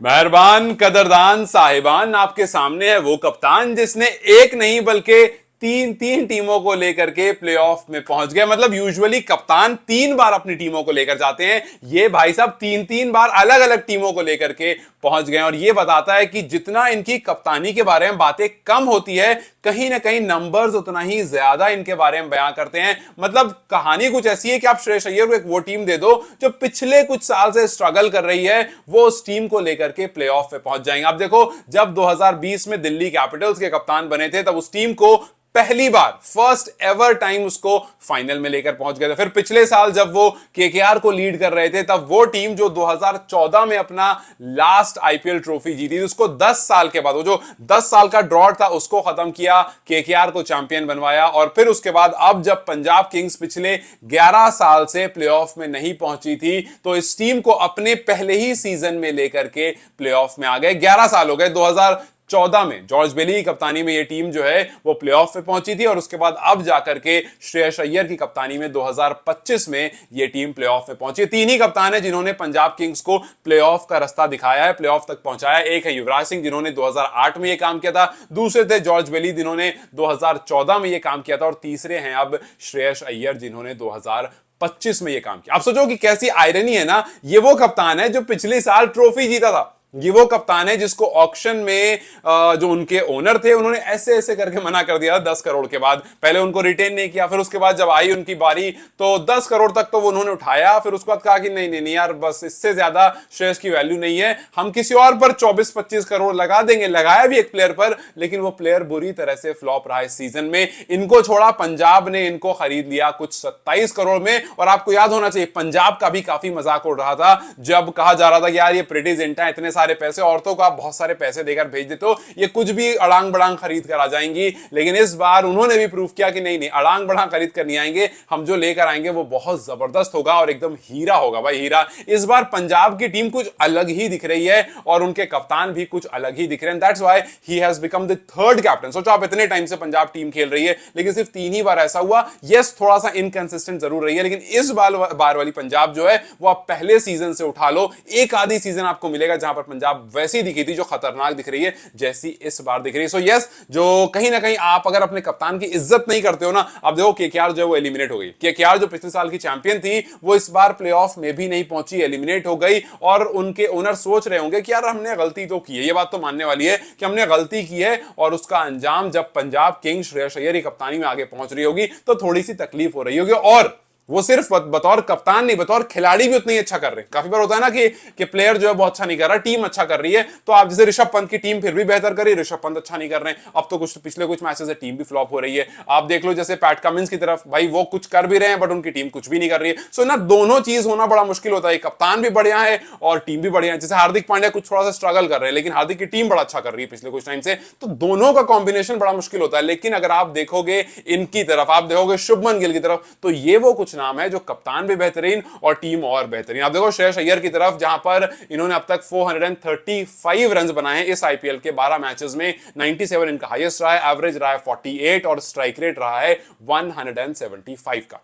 मेहरबान कदरदान साहिबान, आपके सामने है वो कप्तान जिसने एक नहीं बल्कि तीन तीन टीमों को लेकर के प्लेऑफ में पहुंच गया। मतलब यूजुअली कप्तान 3 बार अपनी टीमों को लेकर जाते हैं, ये भाई साहब 3 3 बार अलग अलग टीमों को लेकर के पहुंच गए। और ये बताता है कि जितना इनकी कप्तानी के बारे में बातें कम होती है, कहीं ना कहीं नंबर्स उतना ही ज्यादा इनके बारे में बयां करते हैं। मतलब कहानी कुछ ऐसी है कि आप श्रेयस अय्यर को एक वो टीम दे दो जो पिछले कुछ साल से स्ट्रगल कर रही है, वो उस टीम को लेकर के प्लेऑफ में पहुंच जाएंगे। आप देखो, जब 2020 में दिल्ली कैपिटल्स के कप्तान बने थे, तब उस टीम को पहली बार फर्स्ट एवर टाइम उसको फाइनल में लेकर पहुंच गए थे। फिर पिछले साल जब वो केकेआर को लीड कर रहे थे, तब वो टीम जो 2014 में अपना लास्ट आईपीएल ट्रॉफी जीती थी, उसको 10 साल के बाद, वो जो 10 साल का ड्रॉट था उसको खत्म किया, केकेआर को चैंपियन बनवाया। और फिर उसके बाद अब जब पंजाब किंग्स पिछले 11 साल से प्लेऑफ में नहीं पहुंची थी, तो इस टीम को अपने पहले ही सीजन में लेकर के प्लेऑफ में आ गए। 11 साल हो गए। 2014 में जॉर्ज बेली की कप्तानी में ये टीम जो है वो प्लेऑफ में पहुंची थी, और उसके बाद अब जाकर के श्रेयस अय्यर की कप्तानी में 2025 में ये टीम प्लेऑफ में पहुंची। 3 ही कप्तान है जिन्होंने पंजाब किंग्स को प्लेऑफ का रास्ता दिखाया है, प्लेऑफ तक पहुंचाया। एक है युवराज सिंह जिन्होंने 2008 में ये काम किया था, दूसरे थे जॉर्ज बेली जिन्होंने 2014 में ये काम किया था, और तीसरे हैं अब श्रेयस अय्यर जिन्होंने 2025 में ये काम किया। आप सोचो कि कैसी आयरनी है ना, ये वो कप्तान है जो पिछले साल ट्रॉफी जीता था, ये वो कप्तान है जिसको ऑक्शन में जो उनके ओनर थे उन्होंने ऐसे ऐसे करके मना कर दिया 10 करोड़ के बाद। पहले उनको रिटेन नहीं किया, फिर उसके बाद जब आई उनकी बारी तो 10 करोड़ तक तो वो उन्होंने उठाया। फिर उसके बाद कहा कि नहीं नहीं नहीं यार, बस इससे ज्यादा श्रेयस की वैल्यू नहीं है, हम किसी और पर 24-25 करोड़ लगा देंगे। लगाया भी एक प्लेयर पर, लेकिन वो प्लेयर बुरी तरह से फ्लॉप रहा इस सीजन में। इनको छोड़ा, पंजाब ने इनको खरीद लिया कुछ 27 करोड़ में। और आपको याद होना चाहिए, पंजाब का भी काफी मजाक उड़ रहा था जब कहा जा रहा था कि यार ये प्रीति जिंटा इतने सारे पैसे, औरतों को आप बहुत सारे पैसे देकर भेज देते हो, ये कुछ भी अड़ांग बड़ांग खरीद कर आ जाएंगी। लेकिन इस बार उन्होंने भी प्रूफ किया कि नहीं नहीं, अड़ांग बड़ांग खरीद कर नहीं आएंगे, हम जो लेकर आएंगे वो बहुत जबरदस्त होगा और एकदम हीरा होगा भाई, हीरा। इस बार पंजाब की टीम कुछ अलग ही दिख रही है और उनके कप्तान भी कुछ अलग ही दिख रहे हैं। That's why he has become the third captain. सोचो आप, इतने टाइम से पंजाब टीम खेल रही है लेकिन सिर्फ 3 ही बार ऐसा हुआ। यस, थोड़ा सा इनकंसिस्टेंट जरूर रही है, लेकिन इस बार वाली पंजाब जो है वो आप पहले सीजन से उठा लो, एक आधी सीजन आपको मिलेगा जहां पर पंजाब वैसी दिखी थी जो खतरनाक दिख रही है जैसी इस बार दिख रही है। सो यस, जो कहीं ना कहीं आप अगर अपने कप्तान की इज्जत नहीं करते हो ना, अब देखो केकेआर जो है वो एलिमिनेट हो गई। केकेआर जो पिछले साल की चैंपियन थी, वो इस बार प्लेऑफ में भी नहीं पहुंची, एलिमिनेट हो गई। और उनके ओनर सोच रहे होंगे कि यार हमने गलती तो की है, ये बात तो मानने वाली है कि हमने गलती की है, और उसका अंजाम जब पंजाब किंग्स श्रेयस अय्यर की कप्तानी में आगे पहुंच रही होगी तो थोड़ी सी तकलीफ हो रही होगी। और वो सिर्फ बतौर कप्तान नहीं, बतौर खिलाड़ी भी उतना ही अच्छा कर रहे हैं। काफी बार होता है ना कि प्लेयर जो है बहुत अच्छा नहीं कर रहा, टीम अच्छा कर रही है। तो आप जैसे ऋषभ पंत की टीम फिर भी बेहतर कर रही है, ऋषभ पंत अच्छा नहीं कर रहे हैं। अब तो कुछ पिछले कुछ मैचेस से टीम भी फ्लॉप हो रही है। आप देख लो जैसे पैट कमिंस की तरफ, भाई वो कुछ कर भी रहे हैं बट उनकी टीम कुछ भी नहीं कर रही है। सो ना, दोनों चीज होना बड़ा मुश्किल होता है, कप्तान भी बढ़िया है और टीम भी बढ़िया है। जैसे हार्दिक पांड्या कुछ थोड़ा सा स्ट्रगल कर रहे हैं, लेकिन हार्दिक की टीम बड़ा अच्छा कर रही है पिछले कुछ टाइम से, तो दोनों का कॉम्बिनेशन बड़ा मुश्किल होता है। लेकिन अगर आप देखोगे इनकी तरफ, आप देखोगे शुभमन गिल की तरफ, तो ये वो कुछ नाम है जो कप्तान भी बेहतरीन और टीम और बेहतरीन। आप देखो श्रेयस अय्यर की तरफ, जहां पर इन्होंने अब तक 435 रन बनाए हैं इस आईपीएल के 12 मैचेस में। 97 इनका हाईएस्ट रहा है, एवरेज रहा है 48 और स्ट्राइक रेट रहा है 175 का।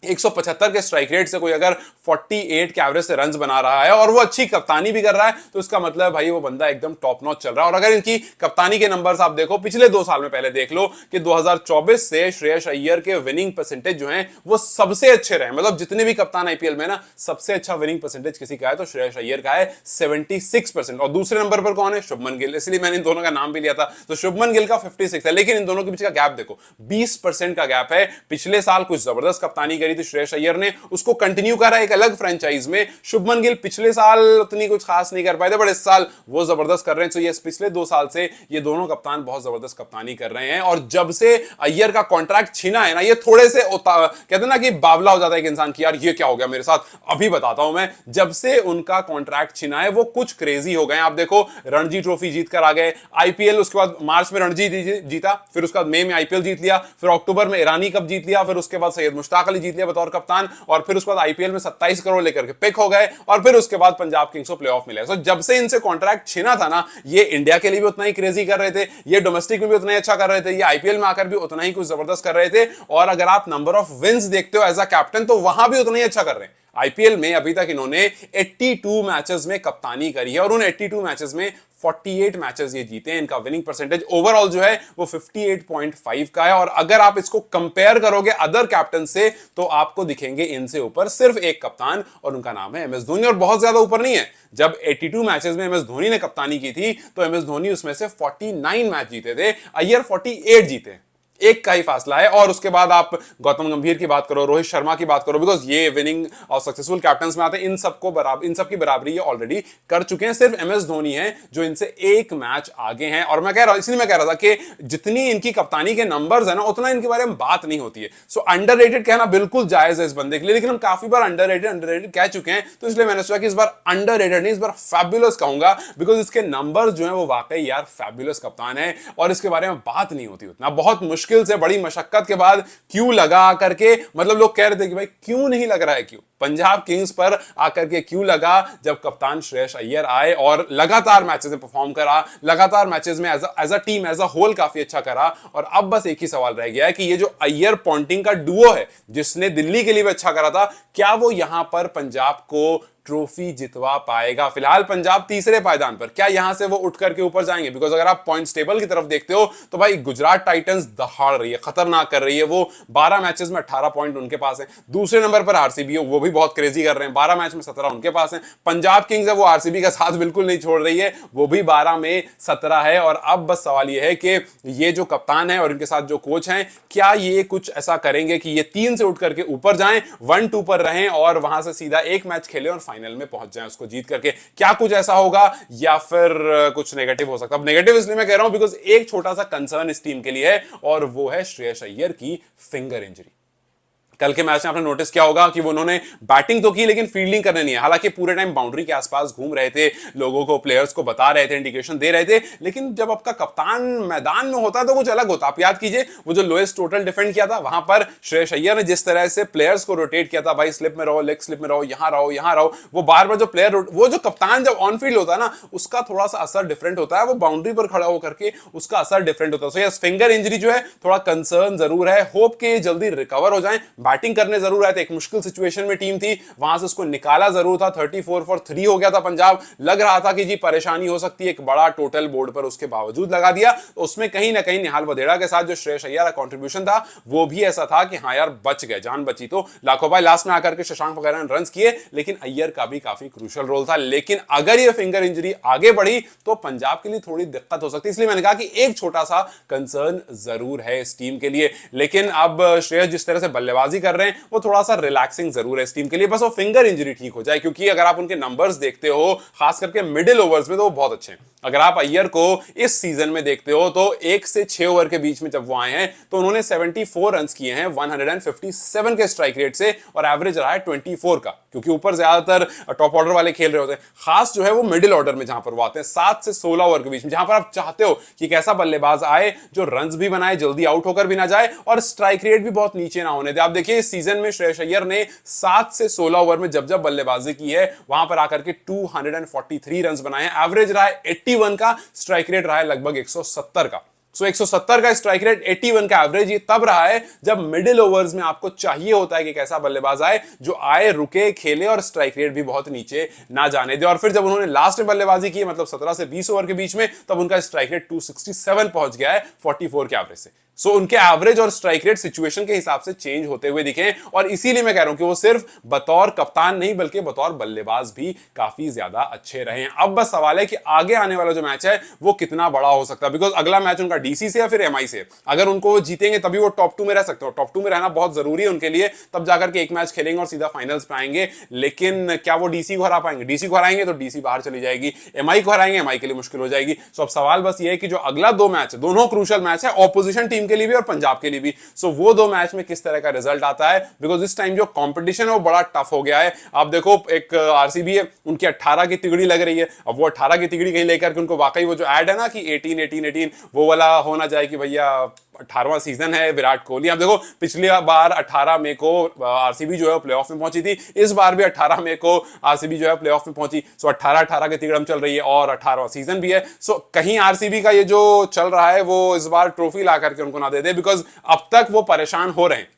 175 के स्ट्राइक रेट से कोई अगर 48 के एवरेज से रन्स बना रहा है और वो अच्छी कप्तानी भी कर रहा है, तो इसका मतलब भाई वो बंदा एकदम टॉप नॉच चल रहा है। और अगर इनकी कप्तानी के नंबर्स आप देखो पिछले 2 साल में, पहले देख लो कि 2024 से श्रेयस अय्यर के विनिंग परसेंटेज जो हैं वो सबसे अच्छे रहे। मतलब जितने भी कप्तान आईपीएल में ना, सबसे अच्छा विनिंग परसेंटेज किसी का है तो श्रेयस अय्यर का है 76%। और दूसरे नंबर पर कौन है? शुभमन गिल। इसलिए मैंने इन दोनों का नाम भी लिया था। तो शुभमन गिल का 56 है, लेकिन इन दोनों के बीच का गैप देखो 20% का गैप है। पिछले साल कुछ जबरदस्त कप्तानी करी थी श्रेयस अय्यर ने, उसको कंटिन्यू करा एक अलग फ्रेंचाइज में। शुभमन गिल पिछले साल उतनी कुछ खास नहीं कर पाए थे, बट इस साल वो जबरदस्त कर रहे हैं। तो ये पिछले 2 साल से ये दोनों कप्तान बहुत जबरदस्त कप्तानी कर रहे हैं। और जब से अय्यर का कॉन्ट्रैक्ट छीना है ना, ये थोड़े से कहते हैं ना कि बावला हो जाता है एक इंसान की, यार ये क्या हो गया मेरे साथ, अभी बताता हूं मैं। जब से उनका कॉन्ट्रैक्ट छीना है वो कुछ क्रेजी हो गए। आप देखो, रणजी ट्रॉफी जीत कर आ गए, आईपीएल उसके बाद मार्च में रणजी जीता, फिर उसके बाद मई में आईपीएल जीत लिया, फिर अक्टूबर में ईरानी कप जीत लिया, फिर उसके बाद सैयद मुश्ताक अली जीत लिया बतौर कप्तान, और फिर उसके बाद आईपीएल में 27 करोड़ लेकर के पिक हो गए, और फिर उसके बाद पंजाब किंग्स को प्लेऑफ मिला। सो जब से इनसे कॉन्ट्रैक्ट छीना था ना, ये इंडिया के लिए भी उतना ही क्रेजी कर रहे थे, ये डोमेस्टिक में भी उतना ही अच्छा कर रहे थे, ये आईपीएल में आकर भी उतना ही कुछ जबरदस्त कर रहे थे। और अगर आप नंबर ऑफ विन्स देखते हो एज अ कैप्टन, तो वहां भी उतना ही अच्छा कर रहे हैं। आईपीएल में अभी तक इन्होंने 82 मैचेस में कप्तानी करी है और उन 82 मैचेस में 48 मैचेस ये जीते हैं। इनका विनिंग परसेंटेज ओवरऑल जो है वो 58.5 का है और अगर आप इसको कंपेयर करोगे अदर कैप्टन से तो आपको दिखेंगे इनसे ऊपर सिर्फ एक कप्तान और उनका नाम है एमएस धोनी और बहुत ज्यादा ऊपर नहीं है। जब 82 मैचेस में एमएस धोनी ने कप्तानी की थी तो एमएस धोनी उसमें से 49 मैच जीते थे, अय्यर 48 जीते, एक का ही फासला है। और उसके बाद आप गौतम गंभीर की बात करो, रोहित शर्मा की बात करो, बिकॉज ये विनिंग और सक्सेसफुल कैप्टन्स में आते हैं, इन सब की बराबरी ये ऑलरेडी कर चुके हैं। सिर्फ एमएस धोनी है जो इनसे एक मैच आगे हैं और मैं कह रहा हूं, इसलिए मैं कह रहा था कि जितनी इनकी कप्तानी के नंबर्स है ना उतना इनके बारे में बात नहीं होती है। सो अंडररेटेड कहना बिल्कुल जायज है इस बंदे के लिए, लेकिन हम काफी बार अंडररेटेड कह चुके हैं, तो इसलिए मैंने सोचा कि इस बार अंडररेटेड नहीं, इस बार फैबुलस कहूंगा, बिकॉज इसके नंबर्स जो है वो वाकई यार फैबुलस कप्तान है और इसके बारे में बात नहीं होती उतना। बहुत मुश्किल से बड़ी मशक्कत के बाद क्यों लगा करके, मतलब लोग कह रहे थे कि भाई क्यों नहीं लग रहा है, क्यों पंजाब किंग्स पर आकर के क्यों लगा, जब कप्तान श्रेयस अय्यर आए और लगातार मैचेस में परफॉर्म करा, लगातार मैचेस में as a team as a whole काफी अच्छा करा। और अब बस एक ही सवाल रह गया है कि ये जो अय्यर पॉन्टिंग का डुओ है जिसने दिल्ली के लिए भी अच्छा करा था, क्या वो यहां पर पंजाब को ट्रॉफी जितवा पाएगा। फिलहाल पंजाब तीसरे पायदान पर, क्या यहां से वो उठ करके ऊपर जाएंगे? बिकॉज अगर आप पॉइंट्स टेबल की तरफ देखते हो तो भाई गुजरात टाइटंस दहाड़ रही है, खतरनाक कर रही है, वो 12 मैचेस में 18 पॉइंट उनके पास है। दूसरे नंबर पर आरसीबी है, वो भी बहुत क्रेजी कर रहे हैं, 12 मैच में 17 उनके पास है। पंजाब किंग्स है वो आरसीबी का साथ बिल्कुल नहीं छोड़ रही है, वो भी 12 में 17 है। और अब बस सवाल ये है कि ये जो कप्तान है और इनके साथ जो कोच हैं, क्या ये कुछ ऐसा करेंगे कि ये 3 से उठ करके ऊपर जाएं, 1-2 पर रहें और वहां से सीधा एक मैच खेलें और फाइनल में पहुंच जाएं उसको जीत करके। क्या कुछ ऐसा होगा या फिर कुछ नेगेटिव हो सकता है? अब नेगेटिव इसलिए मैं कह रहा हूं बिकॉज एक छोटा सा कंसर्न इस टीम के लिए है और वो है श्रेयस अय्यर की फिंगर इंजरी। कल के मैच में आपने नोटिस किया होगा कि वो उन्होंने बैटिंग तो की लेकिन फील्डिंग करने नहीं है। हालांकि पूरे टाइम बाउंड्री के आसपास घूम रहे थे, लोगों को, प्लेयर्स को बता रहे थे, इंडिकेशन दे रहे थे, लेकिन जब आपका कप्तान मैदान में होता है तो कुछ अलग होता है। आप याद कीजिए वो जो लोएस्ट टोटल डिफेंड किया था, वहां पर श्रेयस अय्यर ने जिस तरह से प्लेयर्स को रोटेट किया था, भाई स्लिप में रहो, लेग स्लिप में रहो, यहां रहो, यहां रहो, वो बार बार जो प्लेयर, वो जो कप्तान जब ऑन फील्ड होता है ना उसका थोड़ा सा असर डिफरेंट होता है, वो बाउंड्री पर खड़ा होकर के उसका असर डिफरेंट होता है। सो यस, फिंगर इंजरी जो है थोड़ा कंसर्न जरूर है। होप के जल्दी रिकवर हो जाएं, बैटिंग करने जरूर आए थे, एक मुश्किल सिचुएशन में टीम थी, वहां से उसको निकाला जरूर था। 34 फॉर 3 हो गया था पंजाब, लग रहा था कि जी परेशानी हो सकती है, एक बड़ा टोटल बोर्ड पर उसके बावजूद लगा दिया। तो उसमें कहीं ना कहीं निहाल वधेड़ा के साथ जो श्रेयस अय्यर का कंट्रीब्यूशन था वो भी ऐसा था कि हाँ यार बच गए, जान बची। तो लाखों भाई लास्ट में आकर के शशांक वगैरह ने रन किए, लेकिन अय्यर का भी काफी क्रूशियल रोल था। लेकिन अगर ये फिंगर इंजरी आगे बढ़ी तो पंजाब के लिए थोड़ी दिक्कत हो सकती है, इसलिए मैंने कहा कि एक छोटा सा कंसर्न जरूर है इस टीम के लिए। लेकिन अब श्रेयस जिस तरह से बल्लेबाजी कर रहे हैं वो थोड़ा सा रिलैक्सिंग जरूर है इस टीम के लिए, बस वो फिंगर इंजरी ठीक हो जाए। क्योंकि अगर आप उनके नंबर्स देखते हो खास करके मिडिल ओवर्स में तो वो बहुत अच्छे हैं। अगर आप अय्यर को इस सीजन में देखते हो तो 1 से 6 ओवर के बीच में जब वो आए हैं तो उन्होंने 74 रन किए हैं 157 के स्ट्राइक रेट से और एवरेज रहा है 24 का, क्योंकि ऊपर ज्यादातर टॉप ऑर्डर वाले खेल रहे होते हैं। खास जो है वो मिडिल ऑर्डर में जहां पर वो आते हैं 7 से 16 ओवर के बीच में, जहां पर आप चाहते हो कि एक ऐसा बल्लेबाज आए जो रन्स भी बनाए, जल्दी आउट होकर भी ना जाए और स्ट्राइक रेट भी बहुत नीचे ना होने दे। आप देखिए इस सीजन में श्रेयस अय्यर ने 7 से 16 ओवर में जब जब बल्लेबाजी की है वहां पर आकर के 243 रन बनाए हैं, एवरेज रहा है 81 का, स्ट्राइक रेट रहा है लगभग 170 का। 170 का स्ट्राइक रेट, 81 का एवरेज, ये तब रहा है जब मिडिल ओवर्स में आपको चाहिए होता है कि कैसा बल्लेबाज आए जो आए, रुके, खेले और स्ट्राइक रेट भी बहुत नीचे ना जाने दे। और फिर जब उन्होंने लास्ट में बल्लेबाजी की मतलब 17 से 20 ओवर के बीच में, तब उनका स्ट्राइक रेट 267 पहुंच गया है 44 के एवरेज से। सो उनके एवरेज और स्ट्राइक रेट सिचुएशन के हिसाब से चेंज होते हुए दिखे और इसीलिए मैं कह रहा हूं कि वो सिर्फ बतौर कप्तान नहीं बल्कि बतौर बल्लेबाज भी काफी ज्यादा अच्छे रहे हैं। अब बस सवाल है कि आगे आने वाला जो मैच है वो कितना बड़ा हो सकता है, बिकॉज अगला मैच उनका डीसी से या फिर एमआई से। अगर उनको वो जीतेंगे तभी वो टॉप 2 में रह सकते हो, टॉप 2 में रहना बहुत जरूरी है उनके लिए, तब जाकर के एक मैच खेलेंगे और सीधा फाइनल्स पे आएंगे। लेकिन क्या वो डीसी को हरा पाएंगे? डीसी को हराएंगे तो डीसी बाहर चली जाएगी, एमआई को हराएंगे एमआई के लिए मुश्किल हो जाएगी। सो अब सवाल बस ये है कि जो अगला 2 मैच है दोनों क्रूशियल मैच है ऑपोजिशन टीम के लिए भी और पंजाब के लिए भी। सो वो 2 मैच में किस तरह का रिजल्ट आता है, बिकॉज इस टाइम जो कंपटीशन है वो बड़ा टफ हो गया है। आप देखो एक आरसीबी है, उनकी 18 की तिगड़ी लग रही है, अब वो 18 की तिगड़ी कहीं लेकर के उनको वाकई वो जो ऐड है ना कि 18 वो वाला होना चाहिए कि भैया 18वां सीजन है विराट कोहली। आप देखो पिछली बार 18 मई को आरसीबी जो है प्लेऑफ में पहुंची थी, इस बार भी 18 मई को आरसीबी जो है प्लेऑफ में पहुंची। सो 18 की तिगड़म चल रही है और 18वां सीजन भी है। सो कहीं आरसीबी का ये जो चल रहा है वो इस बार ट्रॉफी ला करके उनको ना दे दे, बिकॉज अब तक वो परेशान हो रहे हैं।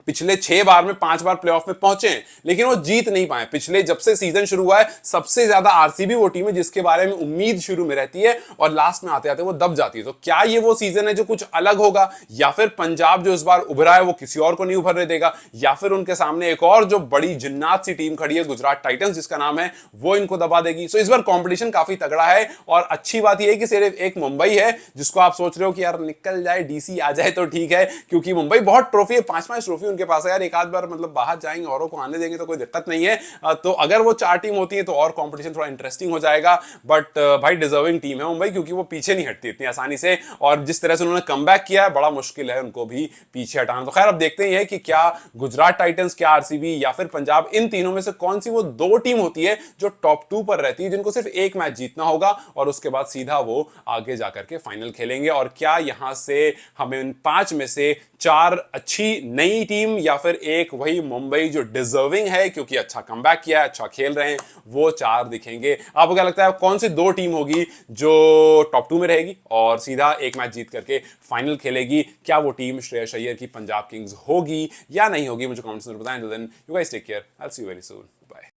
पिछले 6 बार में 5 बार प्लेऑफ में पहुंचे हैं, लेकिन वो जीत नहीं पाए। पिछले जब से सीजन शुरू हुआ है सबसे ज्यादा आरसीबी वो टीम है जिसके बारे में उम्मीद शुरू में रहती है और लास्ट में आते आते वो दब जाती है। तो क्या ये वो सीजन है जो कुछ अलग होगा, या फिर पंजाब जो इस बार उभरा है वो किसी और को नहीं उभरने देगा, या फिर उनके सामने एक और जो बड़ी जिन्नात सी टीम खड़ी है गुजरात टाइटंस जिसका नाम है, वो इनको दबा देगी। सो इस बार कंपटीशन काफी तगड़ा है और अच्छी बात यह है कि सिर्फ एक मुंबई है जिसको आप सोच रहे हो कि यार निकल जाए, डीसी आ जाए तो ठीक है, क्योंकि मुंबई बहुत ट्रॉफी है, 5-5 ट्रॉफी उनके पास है यार। एक आध बार मतलब बाहर जाएंगे औरों को आने देंगे तो कोई दिक्कत नहीं है। तो अगर वो 4 टीम होती है तो और कंपटीशन थोड़ा इंटरेस्टिंग हो जाएगा। बट भाई डिजर्विंग टीम है मुंबई, क्योंकि वो पीछे नहीं हटती इतनी आसानी से, और जिस तरह से उन्होंने कमबैक किया है बड़ा मुश्किल है उनको भी पीछे हटाना। तो खैर अब देखते हैं कि क्या गुजरात टाइटंस, क्या आरसीबी या फिर पंजाब, इन तीनों में से कौन सी वो 2 टीम होती है जो टॉप 2 पर रहती है, जिनको सिर्फ एक मैच जीतना होगा और उसके बाद सीधा वो आगे जाकर के फाइनल खेलेंगे। और क्या यहां से हमें उन 5 में से 4 अच्छी नई टीम या फिर एक वही मुंबई जो डिजर्विंग है क्योंकि अच्छा कमबैक किया है, अच्छा खेल रहे हैं, वो 4 दिखेंगे। आपको क्या लगता है कौन सी 2 टीम होगी जो टॉप 2 में रहेगी और सीधा एक मैच जीत करके फाइनल खेलेगी? क्या वो टीम श्रेयस अय्यर की पंजाब किंग्स होगी या नहीं होगी? मुझे कमेंट्स में बताएं। Then you guys take care, I will see you very soon, bye.